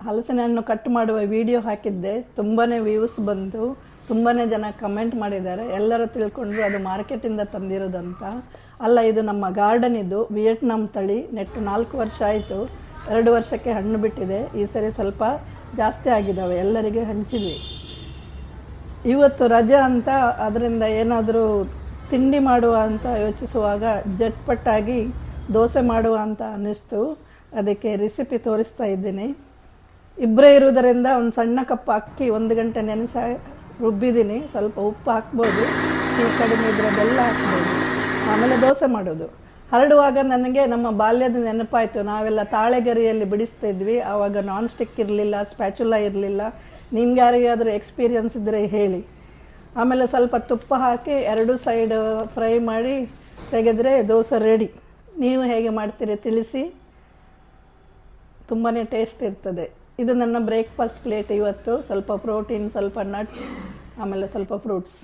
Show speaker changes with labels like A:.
A: ಹಲಸಿನ ಹಣ್ಣು ಕಟ್ ಮಾಡುವ ವಿಡಿಯೋ ಹಾಕಿದ್ದೆ, ತುಂಬಾ ವ್ಯೂಸ್ ಬಂತು, ತುಂಬಾ ಜನ ಕಮೆಂಟ್ ಮಾಡಿದ್ದಾರೆ. ಎಲ್ಲರೂ ತಿಳ್ಕೊಂಡ್ರು ಅದು ಮಾರ್ಕೆಟಿಂದ ತಂದಿರೋದಂತ. ಅಲ್ಲ, ಇದು ನಮ್ಮ ಗಾರ್ಡನ್, ಇದು ವಿಯೆಟ್ನಾಂ ತಳಿ, ನೆಟ್ಟು 4 ವರ್ಷ ಆಯಿತು. 2 ವರ್ಷಕ್ಕೆ ಹಣ್ಣು ಬಿಟ್ಟಿದೆ. ಈ ಸರಿ ಸ್ವಲ್ಪ ಜಾಸ್ತಿ ಆಗಿದ್ದಾವೆ, ಎಲ್ಲರಿಗೆ ಹಂಚಿದ್ವಿ. ಇವತ್ತು ರಜೆ ಅಂತ ಅದರಿಂದ ಏನಾದರೂ ತಿಂಡಿ ಮಾಡುವ ಅಂತ ಯೋಚಿಸುವಾಗ ಜಟ್ಪಟ್ಟಾಗಿ ದೋಸೆ ಮಾಡುವ ಅಂತ ಅನ್ನಿಸ್ತು. ಅದಕ್ಕೆ ರೆಸಿಪಿ ತೋರಿಸ್ತಾ ಇದ್ದೀನಿ. ಇಬ್ಬರೇ ಇರುವುದರಿಂದ ಒಂದು ಸಣ್ಣ ಕಪ್ ಅಕ್ಕಿ 1 ಗಂಟೆ ನೆನೆಸಿ ರುಬ್ಬಿದ್ದೀನಿ. ಸ್ವಲ್ಪ ಉಪ್ಪು ಹಾಕ್ಬೋದು, ಕಡಿಮೆ ಇದ್ದರೆ ಬೆಲ್ಲ ಹಾಕ್ಬೋದು. ಆಮೇಲೆ ದೋಸೆ ಮಾಡೋದು. ಹರಡುವಾಗ ನನಗೆ ನಮ್ಮ ಬಾಲ್ಯದ ನೆನಪಾಯಿತು. ನಾವೆಲ್ಲ ತಾಳೆಗರಿಯಲ್ಲಿ ಬಿಡಿಸ್ತಿದ್ವಿ. ಆವಾಗ ನಾನ್ ಸ್ಟಿಕ್ ಇರಲಿಲ್ಲ, ಸ್ಪ್ಯಾಚುಲಾ ಇರಲಿಲ್ಲ. ನಿಮ್ಗೆ ಯಾರಿಗಾದರೂ ಎಕ್ಸ್ಪೀರಿಯನ್ಸ್ ಇದ್ದರೆ ಹೇಳಿ. ಆಮೇಲೆ ಸ್ವಲ್ಪ ತುಪ್ಪ ಹಾಕಿ 2 ಸೈಡ್ ಫ್ರೈ ಮಾಡಿ ತೆಗೆದರೆ ದೋಸೆ ರೆಡಿ. ನೀವು ಹೇಗೆ ಮಾಡ್ತೀರಿ ತಿಳಿಸಿ, ತುಂಬಾ ಟೇಸ್ಟ್ ಇರ್ತದೆ. ಇದು ನನ್ನ ಬ್ರೇಕ್ಫಾಸ್ಟ್ ಪ್ಲೇಟ್ ಇವತ್ತು. ಸ್ವಲ್ಪ ಪ್ರೋಟೀನ್, ಸ್ವಲ್ಪ ನಟ್ಸ್, ಆಮೇಲೆ ಸ್ವಲ್ಪ ಫ್ರೂಟ್ಸ್.